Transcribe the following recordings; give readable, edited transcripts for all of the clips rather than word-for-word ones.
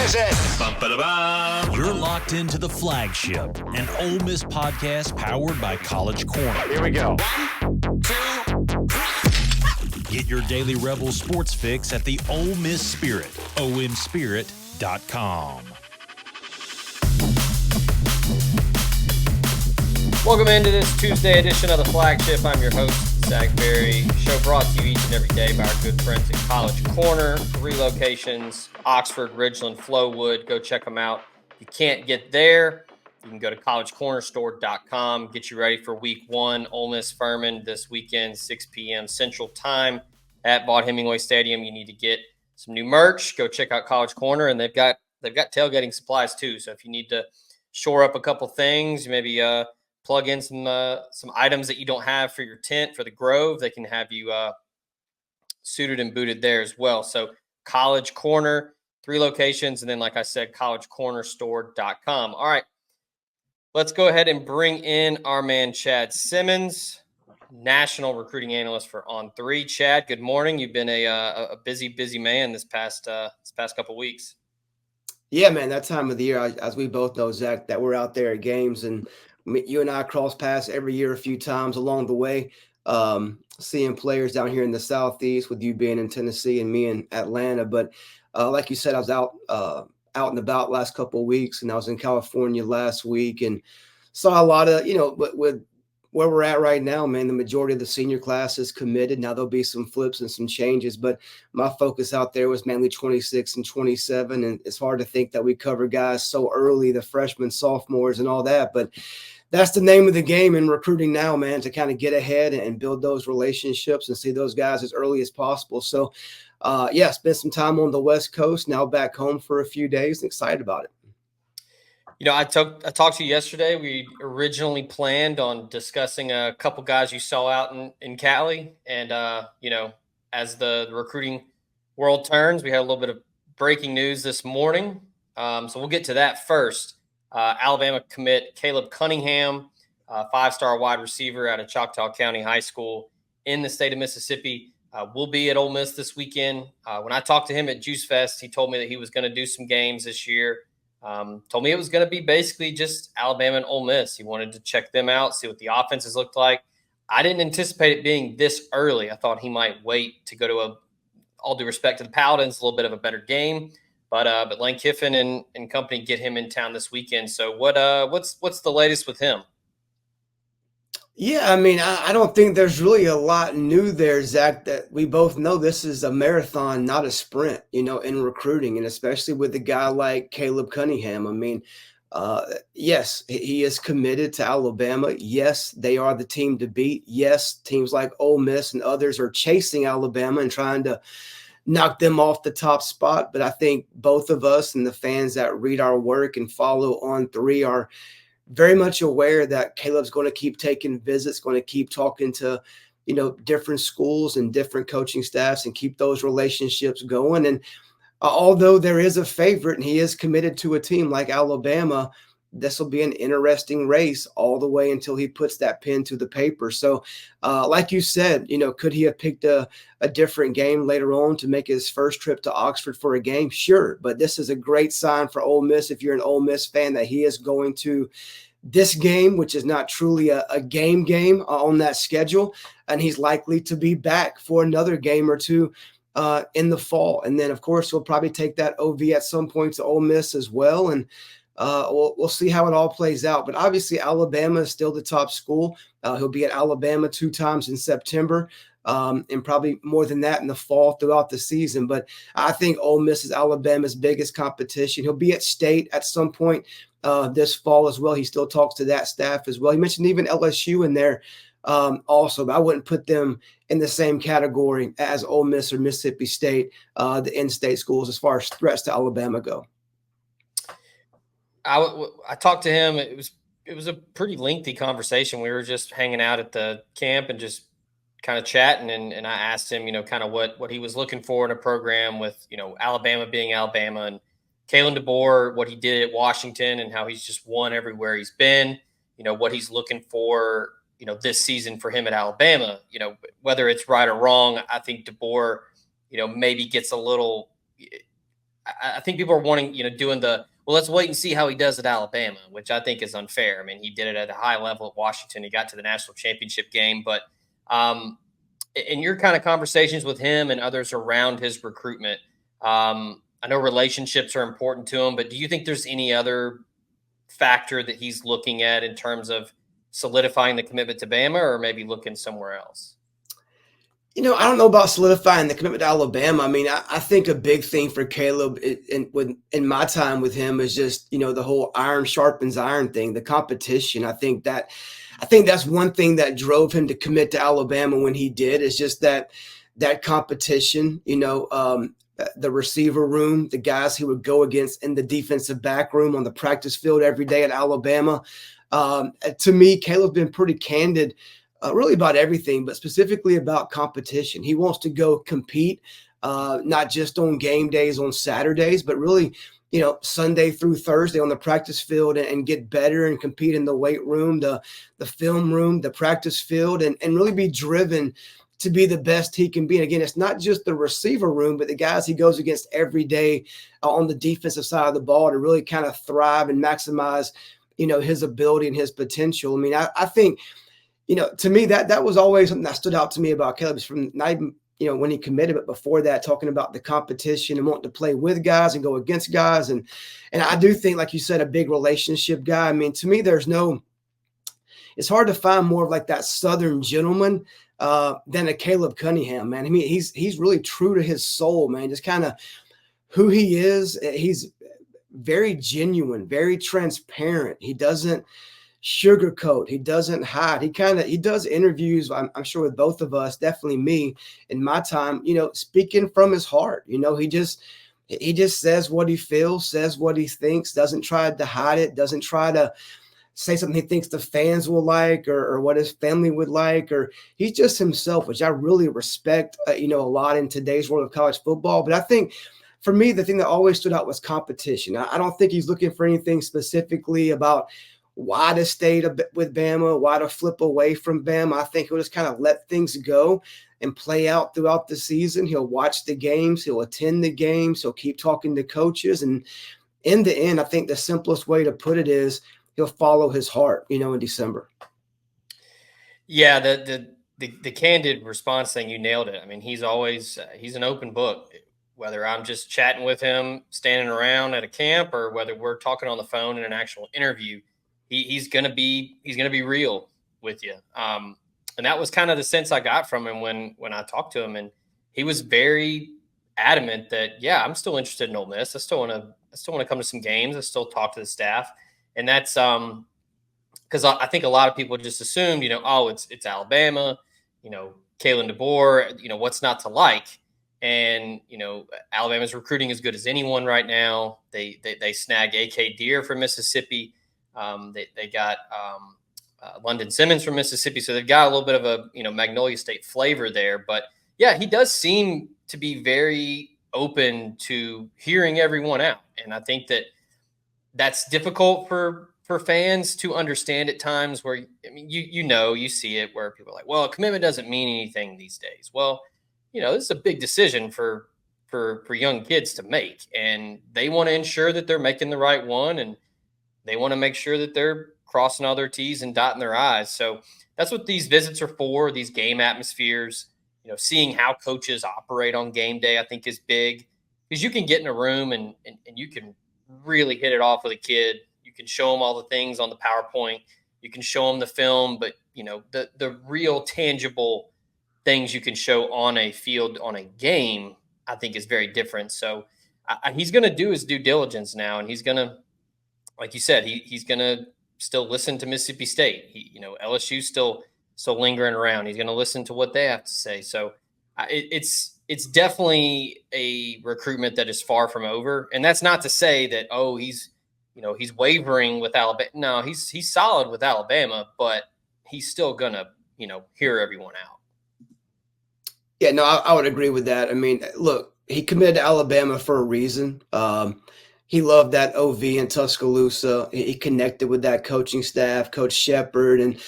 is it? You're locked into the Flagship, an Ole Miss podcast powered by College Corner. Here we go. 1, 2, 3. Get your daily Rebel sports fix at the Ole Miss Spirit, omspirit.com. Welcome into this Tuesday edition of the Flagship. I'm your host, Zach Berry. Show brought to you each and every day by our good friends at College Corner. 3 locations, Oxford, Ridgeland, Flowood. Go check them out. If you can't get there, you can go to collegecornerstore.com. Get you ready for week 1. Ole Miss Furman this weekend, 6 p.m. Central Time at Vaught-Hemingway Stadium. You need to get some new merch. Go check out College Corner, and they've got tailgating supplies too. So if you need to shore up a couple things, maybe plug in some items that you don't have for your tent for the Grove, they can have you suited and booted there as well. So College Corner, 3 locations, and then like I said, collegecornerstore.com. All right, let's go ahead and bring in our man Chad Simmons, national recruiting analyst for On3. Chad, good morning. You've been a busy man this past couple weeks. Yeah, man, that time of the year, as we both know, Zach, that we're out there at games, and you and I cross paths every year a few times along the way, seeing players down here in the Southeast, with you being in Tennessee and me in Atlanta. But like you said, I was out and about last couple of weeks, and I was in California last week and saw a lot of, with where we're at right now, man, the majority of the senior class is committed. Now there'll be some flips and some changes, but my focus out there was mainly 26 and 27. And it's hard to think that we cover guys so early, the freshmen, sophomores, and all that. But that's the name of the game in recruiting now, man, to kind of get ahead and build those relationships and see those guys as early as possible. So, spent some time on the West Coast, now back home for a few days, and excited about it. I talked to you yesterday. We originally planned on discussing a couple guys you saw out in Cali. And, as the recruiting world turns, we had a little bit of breaking news this morning. So we'll get to that first. Alabama commit Caleb Cunningham, 5-star wide receiver out of Choctaw County High School in the state of Mississippi, will be at Ole Miss this weekend. When I talked to him at Juice Fest, he told me that he was going to do some games this year. Told me it was going to be basically just Alabama and Ole Miss. He wanted to check them out, see what the offenses looked like. I didn't anticipate it being this early. I thought he might wait to go to all due respect to the Paladins, a little bit of a better game. But Lane Kiffin and company get him in town this weekend. So what's the latest with him? Yeah, I mean, I don't think there's really a lot new there, Zach, that we both know this is a marathon, not a sprint, in recruiting, and especially with a guy like Caleb Cunningham. I mean, yes, he is committed to Alabama. Yes, they are the team to beat. Yes, teams like Ole Miss and others are chasing Alabama and trying to knock them off the top spot. But I think both of us and the fans that read our work and follow On3 are very much aware that Caleb's going to keep taking visits, going to keep talking to, different schools and different coaching staffs and keep those relationships going. And although there is a favorite and he is committed to a team like Alabama, this will be an interesting race all the way until he puts that pen to the paper. So like you said, could he have picked a different game later on to make his first trip to Oxford for a game? Sure. But this is a great sign for Ole Miss, if you're an Ole Miss fan, that he is going to this game, which is not truly a game on that schedule. And he's likely to be back for another game or two in the fall. And then, of course, we'll probably take that OV at some point to Ole Miss as well. And we'll see how it all plays out. But obviously, Alabama is still the top school. He'll be at Alabama 2 times in September, and probably more than that in the fall throughout the season. But I think Ole Miss is Alabama's biggest competition. He'll be at State at some point this fall as well. He still talks to that staff as well. He mentioned even LSU in there also, but I wouldn't put them in the same category as Ole Miss or Mississippi State, the in-state schools, as far as threats to Alabama go. I talked to him. It was a pretty lengthy conversation. We were just hanging out at the camp and just kind of chatting. And I asked him, kind of what he was looking for in a program with, Alabama being Alabama, and Kalen DeBoer, what he did at Washington and how he's just won everywhere he's been, what he's looking for, this season for him at Alabama, whether it's right or wrong. I think DeBoer, maybe gets a little, I think people are wanting, doing well, let's wait and see how he does at Alabama, which I think is unfair. I mean, he did it at a high level at Washington. He got to the national championship game, but in your kind of conversations with him and others around his recruitment, I know relationships are important to him, but do you think there's any other factor that he's looking at in terms of solidifying the commitment to Bama, or maybe looking somewhere else? I don't know about solidifying the commitment to Alabama. I mean, I think a big thing for Caleb in my time with him is just, the whole iron sharpens iron thing, the competition. I think that's one thing that drove him to commit to Alabama when he did, is just that competition, the receiver room, the guys he would go against in the defensive back room on the practice field every day at Alabama. To me, Caleb's been pretty candid really about everything, but specifically about competition. He wants to go compete, not just on game days on Saturdays, but really, Sunday through Thursday on the practice field, and get better and compete in the weight room, the film room, the practice field, and really be driven to be the best he can be. And again, it's not just the receiver room, but the guys he goes against every day on the defensive side of the ball to really kind of thrive and maximize, his ability and his potential. I mean, I think, to me, that was always something that stood out to me about Caleb, from not even, when he committed, but before that, talking about the competition and wanting to play with guys and go against guys. And I do think, like you said, a big relationship guy. I mean, to me, it's hard to find more of like that Southern gentleman than a Caleb Cunningham, man. I mean, he's really true to his soul, man. Just kind of who he is. He's very genuine, very transparent. He doesn't sugarcoat. He doesn't hide. He does interviews, I'm sure, with both of us, definitely me in my time, speaking from his heart. He just says what he feels, says what he thinks, doesn't try to hide it, doesn't try to say something he thinks the fans will like, or what his family would like, or he's just himself, which I really respect, a lot in today's world of college football. But I think for me, the thing that always stood out was competition. I don't think he's looking for anything specifically about why to stay with Bama, why to flip away from Bama. I think he'll just kind of let things go and play out throughout the season. He'll watch the games. He'll attend the games. He'll keep talking to coaches. And in the end, I think the simplest way to put it is he'll follow his heart, in December. Yeah, the candid response thing, you nailed it. I mean, he's always he's an open book. Whether I'm just chatting with him, standing around at a camp, or whether we're talking on the phone in an actual interview, he's gonna be real with you. And that was kind of the sense I got from him when I talked to him, and he was very adamant that, yeah, I'm still interested in Ole Miss. I still want to come to some games. I still talk to the staff, and that's because I think a lot of people just assumed, it's Alabama, Kalen DeBoer, what's not to like. And, Alabama's recruiting as good as anyone right now. They snagged A.K. Deere from Mississippi. They got London Simmons from Mississippi. So they've got a little bit of a, Magnolia State flavor there. But, yeah, he does seem to be very open to hearing everyone out. And I think that's difficult for fans to understand at times, where, I mean, you see it where people are like, well, a commitment doesn't mean anything these days. Well, this is a big decision for young kids to make, and they want to ensure that they're making the right one, and they want to make sure that they're crossing all their T's and dotting their I's. So that's what these visits are for, these game atmospheres. Seeing how coaches operate on game day, I think, is big, because you can get in a room and you can really hit it off with a kid. You can show them all the things on the PowerPoint. You can show them the film, but, the real tangible things you can show on a field, on a game, I think is very different. So he's going to do his due diligence now. And he's going to, like you said, he's going to still listen to Mississippi State. LSU still lingering around. He's going to listen to what they have to say. So it's definitely a recruitment that is far from over. And that's not to say that, he's wavering with Alabama. No, he's solid with Alabama, but he's still going to, hear everyone out. Yeah, no, I would agree with that. I mean, look, he committed to Alabama for a reason. He loved that OV in Tuscaloosa. He connected with that coaching staff, Coach Shepard and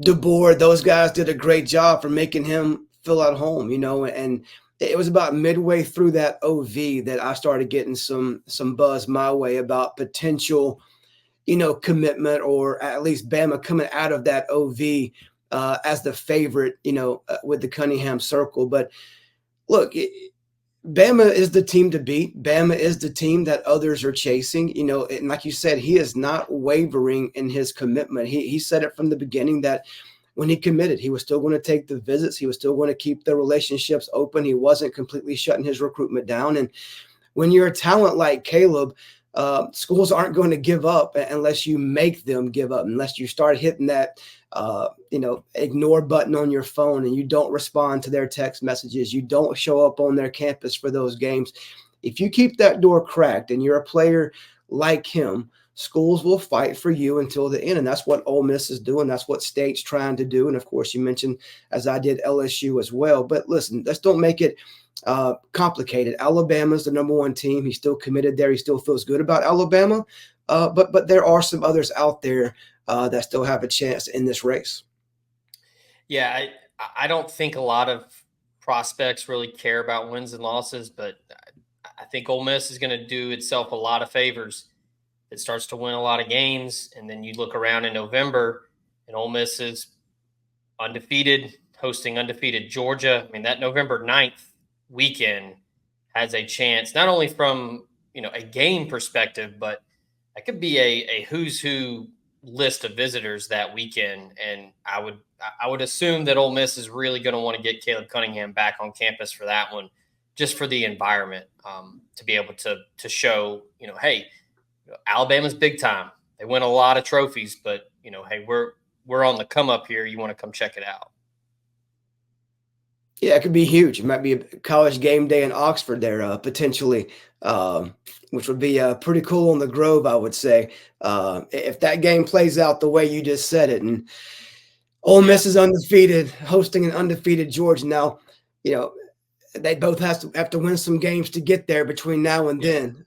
DeBoer. Those guys did a great job for making him feel at home, and it was about midway through that OV that I started getting some buzz my way about potential, commitment, or at least Bama coming out of that OV as the favorite, with the Cunningham circle. But look, Bama is the team to beat. Bama is the team that others are chasing, and like you said, he is not wavering in his commitment. He said it from the beginning that when he committed, he was still going to take the visits. He was still going to keep the relationships open. He wasn't completely shutting his recruitment down. And when you're a talent like Caleb, schools aren't going to give up unless you make them give up, unless you start hitting that, ignore button on your phone and you don't respond to their text messages. You don't show up on their campus for those games. If you keep that door cracked and you're a player like him, schools will fight for you until the end. And that's what Ole Miss is doing. That's what State's trying to do. And of course, you mentioned, as I did, LSU as well. But listen, let's don't make it complicated. Alabama's the number one team. He's still committed there. He still feels good about Alabama. But there are some others out there that still have a chance in this race. Yeah, I don't think a lot of prospects really care about wins and losses, but I think Ole Miss is going to do itself a lot of favors. It starts to win a lot of games, and then you look around in November, and Ole Miss is undefeated, hosting undefeated Georgia. I mean, that November 9th weekend has a chance, not only from a game perspective, but it could be a who's who list of visitors that weekend. And I would assume that Ole Miss is really going to want to get Caleb Cunningham back on campus for that one, just for the environment, to be able to show, hey, Alabama's big time. They win a lot of trophies, but hey, we're on the come up here. You want to come check it out. Yeah, it could be huge. It might be a college game day in Oxford there, potentially, which would be pretty cool on the Grove, I would say, if that game plays out the way you just said it. And Ole Miss is undefeated, hosting an undefeated Georgia. Now, they both have to win some games to get there between now and then.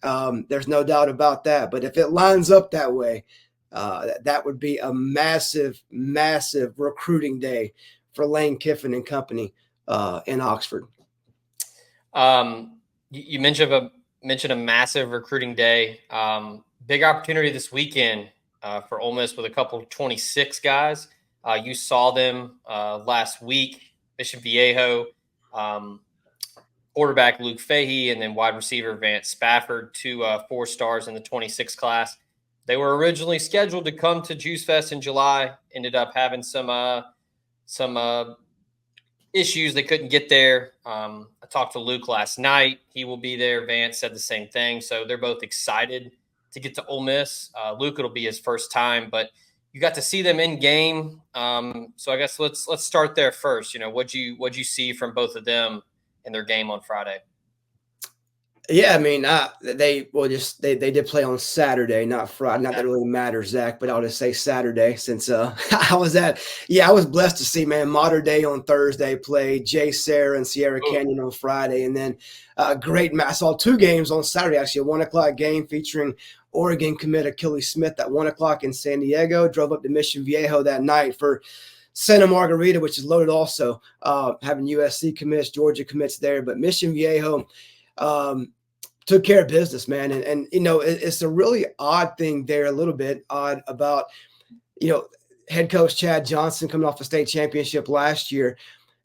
There's no doubt about that. But if it lines up that way, that would be a massive, massive recruiting day for Lane Kiffin and company in Oxford. You mentioned a massive recruiting day. Big opportunity this weekend for Ole Miss with a couple of 26 guys. You saw them last week. Mission Viejo, quarterback Luke Fahey, and then wide receiver Vance Spafford, two 4-stars in the 26 class. They were originally scheduled to come to Juice Fest in July. Ended up having some issues. They couldn't get there. I talked to Luke last night. He will be there. Vance said the same thing. So they're both excited to get to Ole Miss. Luke, it'll be his first time, but you got to see them in game. So I guess let's start there first. What'd you see from both of them in their game on Friday? Yeah, I mean, they did play on Saturday, not Friday. Not that it really matters, Zach, but I'll just say Saturday since I was blessed to see, man, Mater Day on Thursday play, Jay Sarah and Sierra Canyon on Friday, and then great match. I saw two games on Saturday, actually, a 1:00 game featuring Oregon commit Achilles Smith at 1:00 in San Diego. Drove up to Mission Viejo that night for Santa Margarita, which is loaded also, having USC commits, Georgia commits there, but Mission Viejo took care of business, man. And it's a really odd thing there, a little bit odd about, head coach Chad Johnson coming off a state championship last year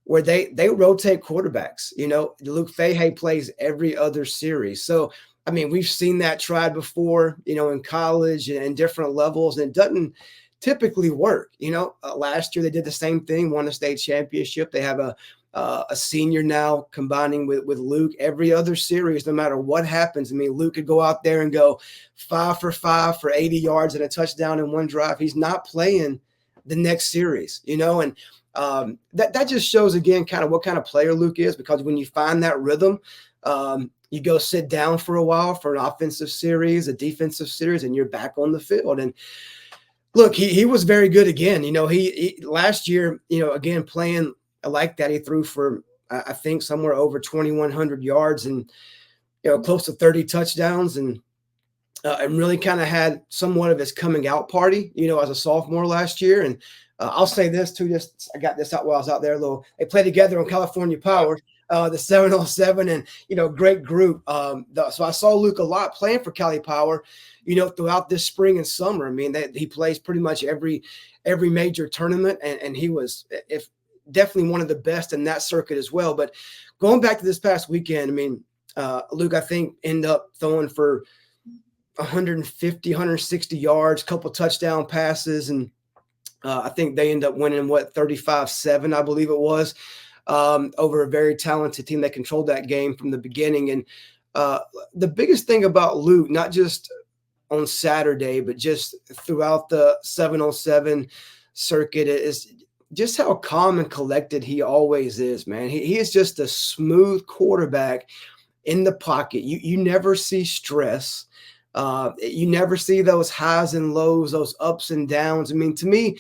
where they rotate quarterbacks. Luke Fahey plays every other series. So, I mean, we've seen that tried before, in college and different levels, and it doesn't typically work. Last year they did the same thing, won a state championship. They have a senior now combining with Luke every other series, no matter what happens. I mean, Luke could go out there and go 5 for 5 for 80 yards and a touchdown in one drive. He's not playing the next series, and that just shows again kind of what kind of player Luke is, because when you find that rhythm, you go sit down for a while for an offensive series, a defensive series, and you're back on the field. And look, he was very good again. He last year, again, playing like that, he threw for, I think, somewhere over 2,100 yards and, close to 30 touchdowns, and really kind of had somewhat of his coming out party, as a sophomore last year. And I'll say this too, I got this out while I was out there. They played together on California Power. the 707, and great group. So I saw Luke a lot playing for Cali Power, throughout this spring and summer. I mean, he plays pretty much every major tournament, and he was definitely one of the best in that circuit as well. But going back to this past weekend, I mean, Luke, I think, ended up throwing for 150, 160 yards, couple touchdown passes, and I think they end up winning 35-7, I believe it was, over a very talented team that controlled that game from the beginning. And the biggest thing about Luke, not just on Saturday, but just throughout the 707 circuit, is just how calm and collected he always is, man. He is just a smooth quarterback in the pocket. You never see stress. You never see those highs and lows, those ups and downs. I mean, to me,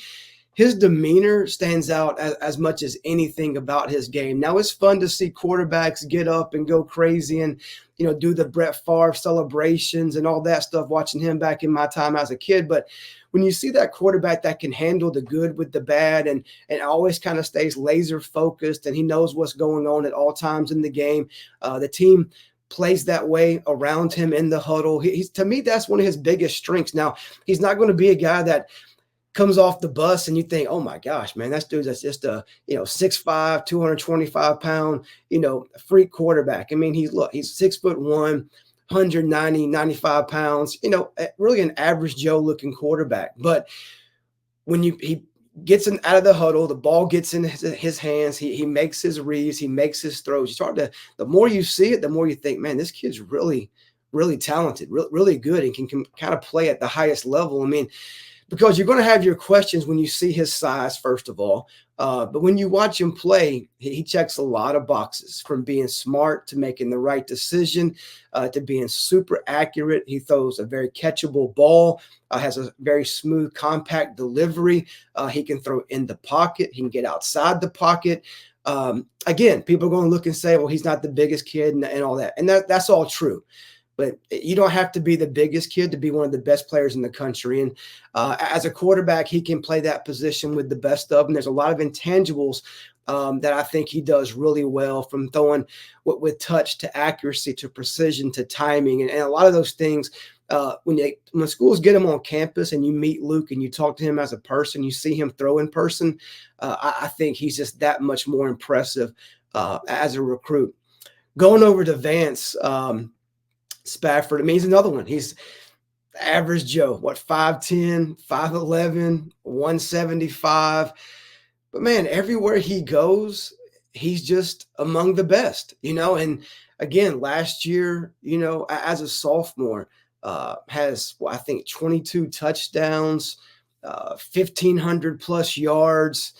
his demeanor stands out as much as anything about his game. Now, it's fun to see quarterbacks get up and go crazy and, do the Brett Favre celebrations and all that stuff, watching him back in my time as a kid. But when you see that quarterback that can handle the good with the bad and always kind of stays laser focused, and he knows what's going on at all times in the game, the team plays that way around him in the huddle. He's, to me, that's one of his biggest strengths. Now, he's not going to be a guy that comes off the bus and you think, oh my gosh, man, that's just a 6'5", 225-pound, freak quarterback. I mean, he's 6'1", 190, 95 pounds, really an average Joe looking quarterback. But when he gets out of the huddle, the ball gets in his hands, he makes his reads, he makes his throws. The more you see it, the more you think, man, this kid's really, really talented, really good, and can kind of play at the highest level. I mean, because you're going to have your questions when you see his size, first of all. But when you watch him play, he checks a lot of boxes, from being smart to making the right decision, to being super accurate. He throws a very catchable ball, has a very smooth, compact delivery. He can throw in the pocket. He can get outside the pocket. Again, people are going to look and say, well, he's not the biggest kid and all that. And that's all true. But you don't have to be the biggest kid to be one of the best players in the country. And as a quarterback, he can play that position with the best of them. There's a lot of intangibles that I think he does really well, from throwing with touch to accuracy to precision to timing. And a lot of those things, when schools get him on campus and you meet Luke and you talk to him as a person, you see him throw in person, I think he's just that much more impressive as a recruit. Going over to Vance Spafford, I mean, he's another one. He's average Joe, 5'10", 5'11", 175. But man, everywhere he goes, he's just among the best, And again, last year, as a sophomore, has, I think, 22 touchdowns, 1,500 plus yards,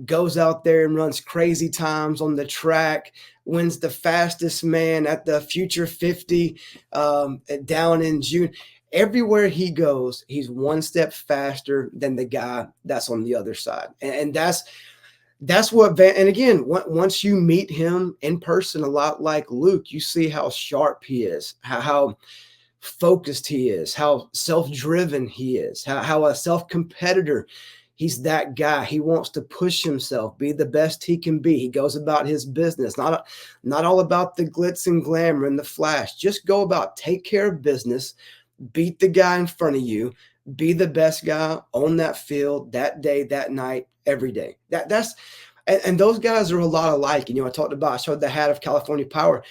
goes out there and runs crazy times on the track, wins the fastest man at the Future 50 down in June. Everywhere he goes, he's one step faster than the guy that's on the other side. And that's what and again, once you meet him in person, a lot like Luke, you see how sharp he is, how focused he is, how self-driven he is, how a self-competitor. He's that guy. He wants to push himself, be the best he can be. He goes about his business, not all about the glitz and glamour and the flash. Just go about, take care of business, beat the guy in front of you, be the best guy on that field, that day, that night, every day. And those guys are a lot alike. I showed the hat of California Power.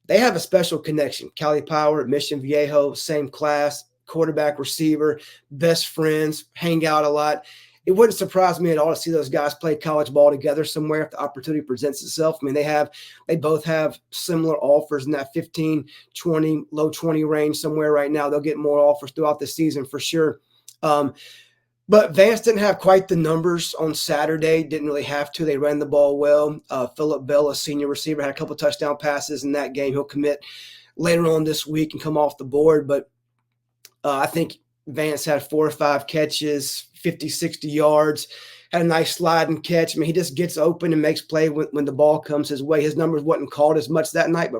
They have a special connection. Cali Power, Mission Viejo, same class, quarterback, receiver, best friends, hang out a lot. It wouldn't surprise me at all to see those guys play college ball together somewhere if the opportunity presents itself. I mean, they both have similar offers in that 15, 20, low 20 range somewhere right now. They'll get more offers throughout the season for sure. But Vance didn't have quite the numbers on Saturday. Didn't really have to. They ran the ball well. Phillip Bell, a senior receiver, had a couple touchdown passes in that game. He'll commit later on this week and come off the board. But I think Vance had 4 or 5 catches, 50, 60 yards, had a nice sliding catch. I mean, he just gets open and makes play when the ball comes his way. His numbers wasn't called as much that night, but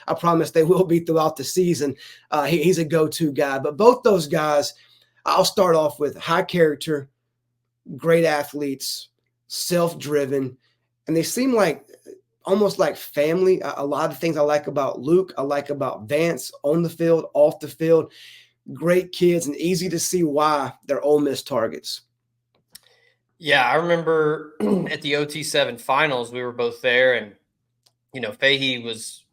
I promise they will be throughout the season. He's a go-to guy. But both those guys, I'll start off with high character, great athletes, self-driven, and they seem like almost like family. A lot of things I like about Luke, I like about Vance on the field, off the field. Great kids and easy to see why they're Ole Miss targets. Yeah, I remember at the OT7 finals, we were both there, and Fahey was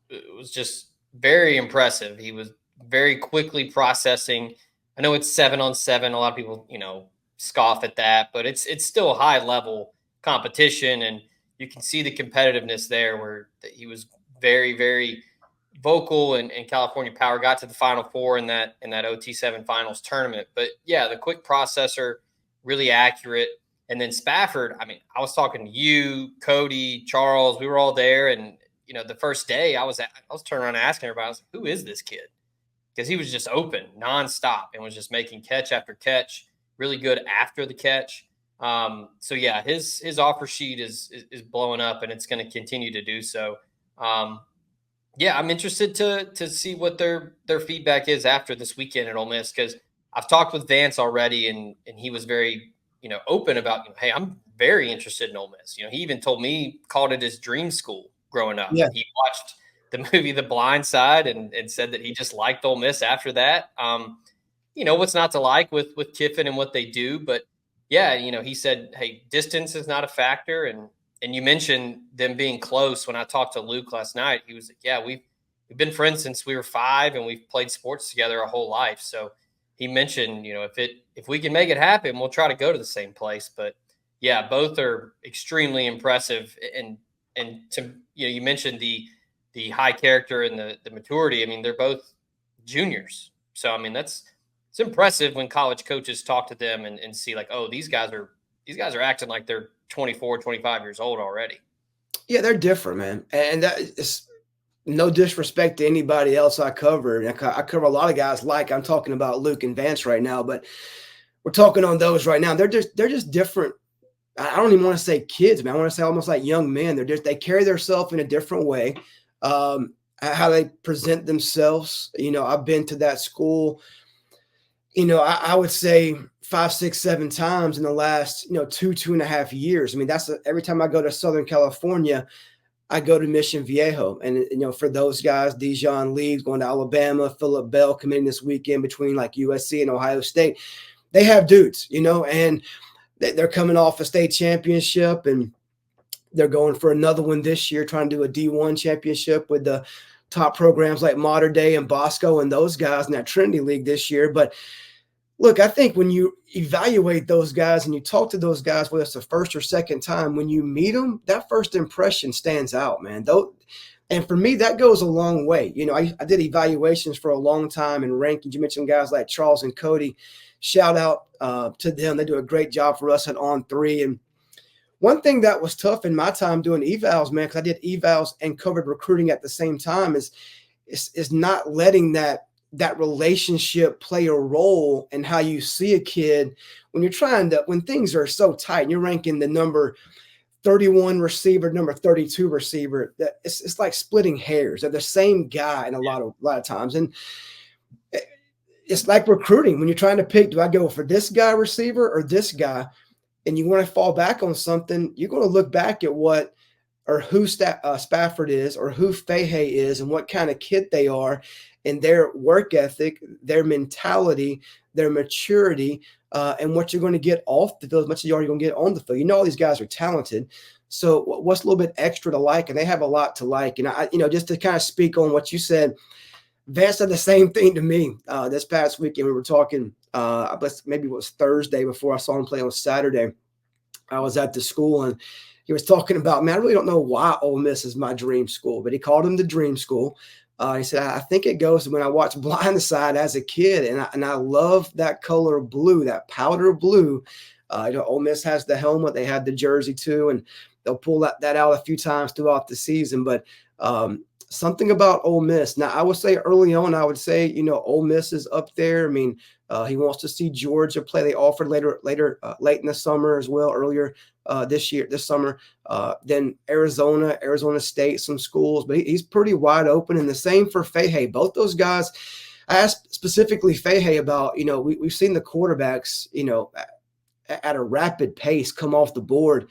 just very impressive. He was very quickly processing. I know it's 7-on-7. A lot of people, scoff at that, but it's still a high level competition, and you can see the competitiveness there where he was very, very vocal, and California Power got to the Final Four in that OT7 finals tournament. But yeah, the quick processor, really accurate. And then Spafford, I mean, I was talking to you, Cody, Charles, we were all there. And, the first day I was turning around and asking everybody, I was like, who is this kid? Because he was just open nonstop and was just making catch after catch, really good after the catch. So yeah, his offer sheet is blowing up, and it's going to continue to do so. Yeah, I'm interested to see what their feedback is after this weekend at Ole Miss, because I've talked with Vance already, and he was very open about, hey, I'm very interested in Ole Miss. He even told me, called it his dream school growing up. Yeah. He watched the movie The Blind Side and said that he just liked Ole Miss after that. What's not to like with Kiffin and what they do, but yeah, he said, hey, distance is not a factor, and you mentioned them being close. When I talked to Luke last night, he was like, yeah, we've been friends since we were 5, and we've played sports together our whole life. So he mentioned, if we can make it happen, we'll try to go to the same place. But yeah, both are extremely impressive. And to, you mentioned the high character and the maturity. I mean, they're both juniors. So, I mean, it's impressive when college coaches talk to them and see like, oh, these guys are acting like they're 24, 25 years old already. Yeah, they're different, man. And that is no disrespect to anybody else I cover. I cover a lot of guys like I'm talking about Luke and Vance right now, but we're talking on those right now. They're just different. I don't even want to say kids, man. I want to say almost like young men. They carry themselves in a different way. How they present themselves. I've been to that school, I would say 5, 6, 7 times in the last, 2.5 years. I mean, every time I go to Southern California, I go to Mission Viejo. And, for those guys, Dijon Leeds going to Alabama, Phillip Bell committing this weekend between like USC and Ohio State. They have dudes, and they're coming off a state championship, and they're going for another one this year, trying to do a D1 championship with the top programs like Mater Dei and Bosco and those guys in that Trinity League this year. But look, I think when you evaluate those guys and you talk to those guys, whether it's the first or second time, when you meet them, that first impression stands out, man. And for me, that goes a long way. I did evaluations for a long time and rankings. You mentioned guys like Charles and Cody. Shout out to them. They do a great job for us at On3. And one thing that was tough in my time doing evals, man, because I did evals and covered recruiting at the same time, is not letting that relationship play a role in how you see a kid when when things are so tight and you're ranking the number 31 receiver, number 32 receiver. That it's like splitting hairs. They're the same guy in a lot of times. And it's like recruiting when you're trying to pick, do I go for this guy receiver or this guy? And you want to fall back on something, you're going to look back at what or who Spafford is or who Fahey is and what kind of kid they are and their work ethic, their mentality, their maturity, and what you're going to get off the field as much as you're already going to get on the field. All these guys are talented. So what's a little bit extra to like? And they have a lot to like. And I just to kind of speak on what you said, Vance said the same thing to me this past weekend. We were talking, maybe it was Thursday before I saw him play on Saturday. I was at the school and he was talking about, man, I really don't know why Ole Miss is my dream school, but he called him the dream school. He said, I think it goes to when I watched Blind Side as a kid, and I love that color blue, that powder blue. Ole Miss has the helmet. They had the jersey too, and they'll pull that out a few times throughout the season. But something about Ole Miss. Now, I would say early on, Ole Miss is up there. I mean, he wants to see Georgia play. They offered late in the summer as well, earlier this summer. Then Arizona State, some schools, but he's pretty wide open. And the same for Fahey. Both those guys, I asked specifically Fahey about, we've seen the quarterbacks, at a rapid pace come off the board.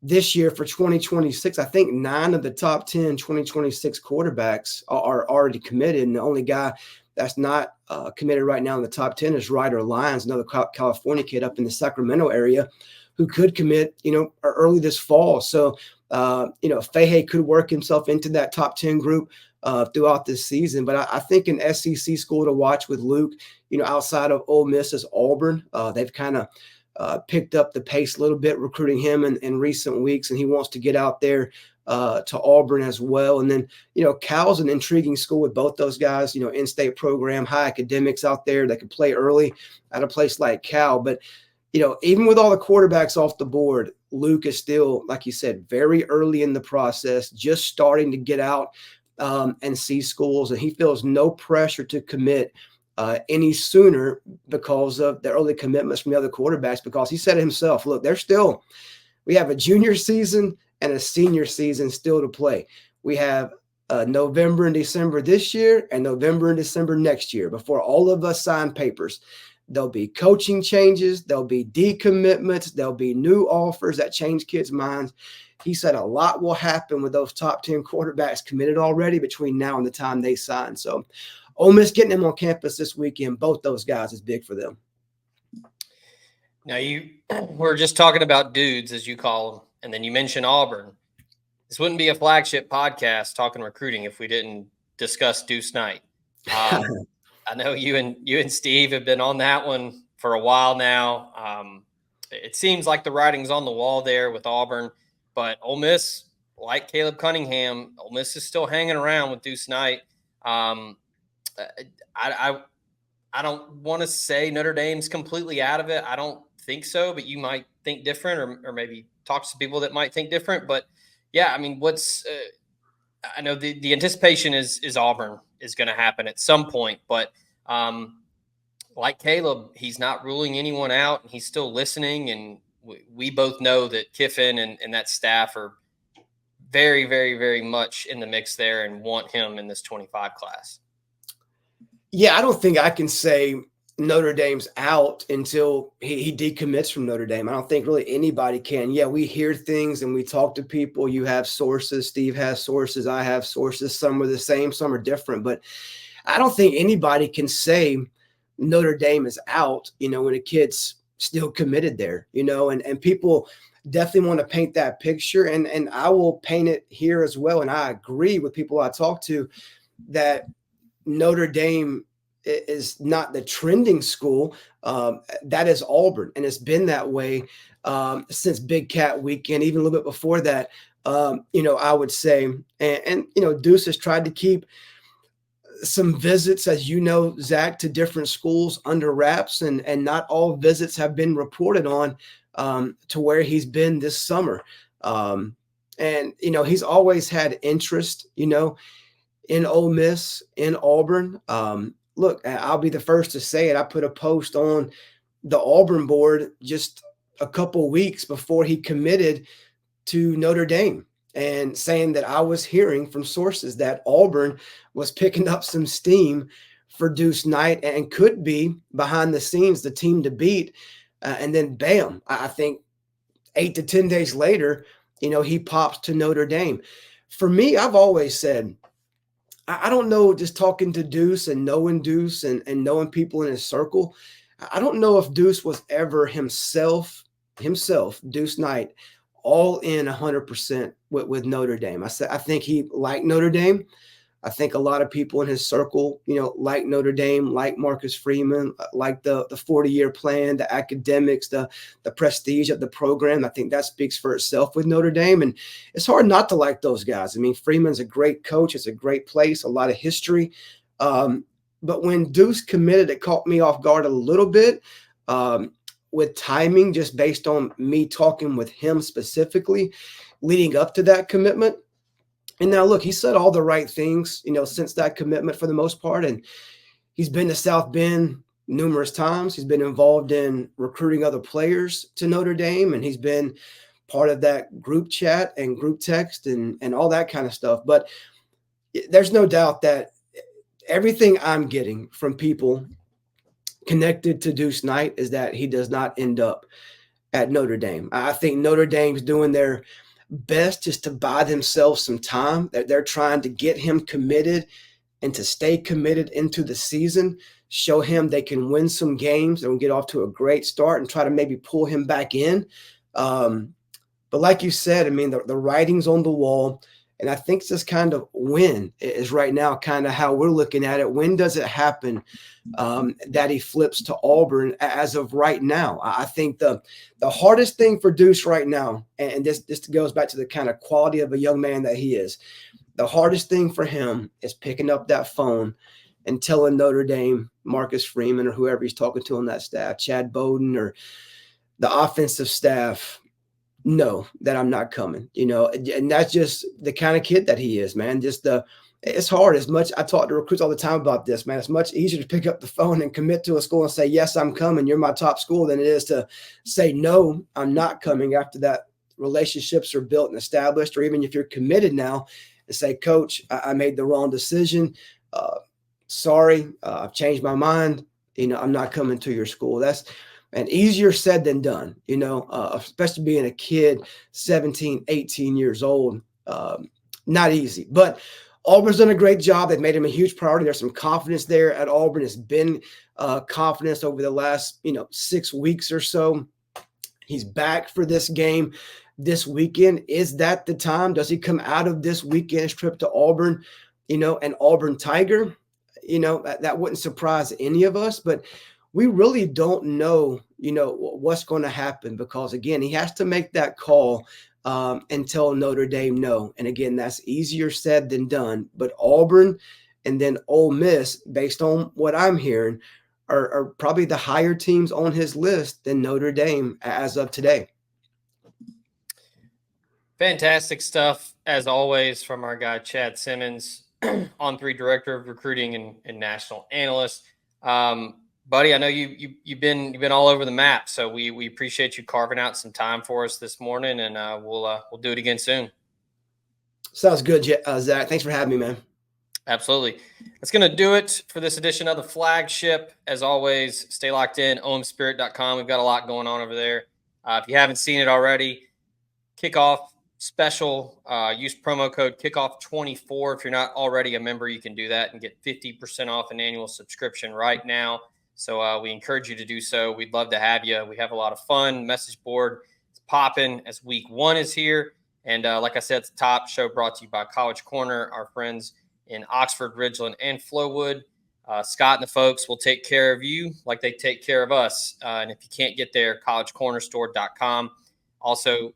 this year for 2026, I think 9 of the top 10 2026 quarterbacks are already committed. And the only guy that's not committed right now in the top 10 is Ryder Lyons, another California kid up in the Sacramento area who could commit, early this fall. So, Fahey could work himself into that top 10 group throughout this season. But I think an SEC school to watch with Luke, outside of Ole Miss is Auburn. They've kind of picked up the pace a little bit, recruiting him in recent weeks, and he wants to get out there to Auburn as well. And then, Cal's an intriguing school with both those guys, in-state program, high academics out there that can play early at a place like Cal. But, even with all the quarterbacks off the board, Luke is still, like you said, very early in the process, just starting to get out and see schools. And he feels no pressure to commit any sooner because of the early commitments from the other quarterbacks, because he said himself, look, we have a junior season and a senior season still to play. We have November and December this year and November and December next year before all of us sign papers. There'll be coaching changes. There'll be decommitments. There'll be new offers that change kids' minds. He said a lot will happen with those top 10 quarterbacks committed already between now and the time they sign. So Ole Miss getting them on campus this weekend, both those guys, is big for them. Now, we're just talking about dudes, as you call them, and then you mentioned Auburn. This wouldn't be a flagship podcast talking recruiting if we didn't discuss Duce Knight. I know you and Steve have been on that one for a while now. It seems like the writing's on the wall there with Auburn, but Ole Miss, like Caleb Cunningham, Ole Miss is still hanging around with Duce Knight. I don't want to say Notre Dame's completely out of it. I don't think so, but you might think different, or maybe talk to some people that might think different. But yeah, I mean, I know the anticipation is Auburn is going to happen at some point, but like Caleb, he's not ruling anyone out, and he's still listening. And we both know that Kiffin and that staff are very, very, very much in the mix there and want him in this 25 class. Yeah, I don't think I can say Notre Dame's out until he decommits from Notre Dame. I don't think really anybody can. Yeah, we hear things and we talk to people. You have sources. Steve has sources. I have sources. Some are the same, some are different. But I don't think anybody can say Notre Dame is out, when a kid's still committed there, and people definitely want to paint that picture. And I will paint it here as well. And I agree with people I talk to that Notre Dame is not the trending school. That is Auburn. And it's been that way since Big Cat Weekend, even a little bit before that, I would say. And Duce has tried to keep some visits, as Zach, to different schools under wraps. And not all visits have been reported on to where he's been this summer. And he's always had interest, in Ole Miss, in Auburn. Look, I'll be the first to say it. I put a post on the Auburn board just a couple weeks before he committed to Notre Dame, and saying that I was hearing from sources that Auburn was picking up some steam for Duce Knight and could be behind the scenes the team to beat. And then bam, I think 8 to 10 days later, he pops to Notre Dame. For me, I've always said, I don't know, just talking to Duce and knowing Duce and knowing people in his circle, I don't know if Duce was ever himself, Duce Knight, all in 100% with Notre Dame. I think he liked Notre Dame. I think a lot of people in his circle, like Notre Dame, like Marcus Freeman, like the 40-year plan, the academics, the prestige of the program. I think that speaks for itself with Notre Dame. And it's hard not to like those guys. I mean, Freeman's a great coach. It's a great place, a lot of history. But when Duce committed, it caught me off guard a little bit with timing, just based on me talking with him specifically leading up to that commitment. And now, look, he said all the right things, since that commitment for the most part. And he's been to South Bend numerous times. He's been involved in recruiting other players to Notre Dame. And he's been part of that group chat and group text and all that kind of stuff. But there's no doubt that everything I'm getting from people connected to Duce Knight is that he does not end up at Notre Dame. I think Notre Dame's doing their best just to buy themselves some time. They're trying to get him committed and to stay committed into the season, show him they can win some games and get off to a great start and try to maybe pull him back in. But like you said, I mean, the writing's on the wall. And I think it's just kind of when is right now kind of how we're looking at it. When does it happen that he flips to Auburn as of right now? I think the hardest thing for Duce right now, and this goes back to the kind of quality of a young man that he is, the hardest thing for him is picking up that phone and telling Notre Dame, Marcus Freeman, or whoever he's talking to on that staff, Chad Bowden, or the offensive staff, no, that I'm not coming, and that's just the kind of kid that he is, man. It's hard. As much I talk to recruits all the time about this, man. It's much easier to pick up the phone and commit to a school and say, yes, I'm coming, you're my top school, than it is to say, no, I'm not coming after that relationships are built and established, or even if you're committed now and say, coach, I made the wrong decision. Sorry, I've changed my mind. I'm not coming to your school. That's easier said than done, especially being a kid, 17, 18 years old. Not easy, but Auburn's done a great job. They've made him a huge priority. There's some confidence there at Auburn. It's been confidence over the last, 6 weeks or so. He's back for this game this weekend. Is that the time? Does he come out of this weekend's trip to Auburn, an Auburn Tiger? That wouldn't surprise any of us, but we really don't know, what's going to happen, because again, he has to make that call and tell Notre Dame no. And again, that's easier said than done. But Auburn and then Ole Miss, based on what I'm hearing, are probably the higher teams on his list than Notre Dame as of today. Fantastic stuff, as always, from our guy Chad Simmons, On3 Director of Recruiting and National Analyst. Buddy, I know you've been all over the map, so we appreciate you carving out some time for us this morning, and we'll do it again soon. Sounds good, Zach. Thanks for having me, man. Absolutely. That's going to do it for this edition of the Flagship. As always, stay locked in, omspirit.com. We've got a lot going on over there. If you haven't seen it already, kickoff special, use promo code kickoff24. If you're not already a member, you can do that and get 50% off an annual subscription right now. So we encourage you to do so. We'd love to have you. We have a lot of fun. Message board is popping as week 1 is here. And like I said at the top, show brought to you by College Corner, our friends in Oxford, Ridgeland, and Flowwood. Scott and the folks will take care of you like they take care of us. And if you can't get there, collegecornerstore.com. Also,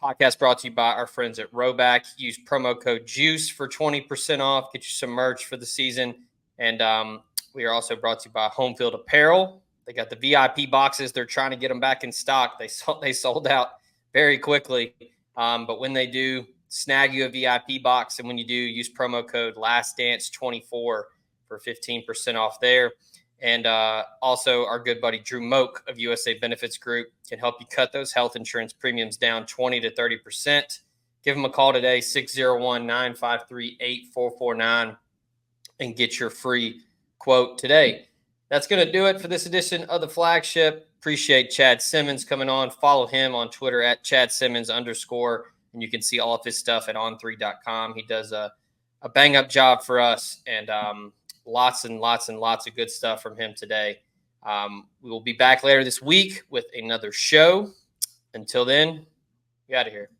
podcast brought to you by our friends at Roback. Use promo code JUICE for 20% off. Get you some merch for the season. And we are also brought to you by Home Field Apparel. They got the VIP boxes. They're trying to get them back in stock. They sold out very quickly. But when they do, snag you a VIP box. And when you do, use promo code LASTDANCE24 for 15% off there. And also our good buddy Drew Moak of USA Benefits Group can help you cut those health insurance premiums down 20 to 30%. Give them a call today, 601-953-8449, and get your free quote today. That's going to do it for this edition of the Flagship. Appreciate Chad Simmons coming on. Follow him on Twitter at @ChadSimmons_, and you can see all of his stuff at on3.com. He does a bang-up job for us, and lots and lots and lots of good stuff from him today. We will be back later this week with another show. Until then, we out of here.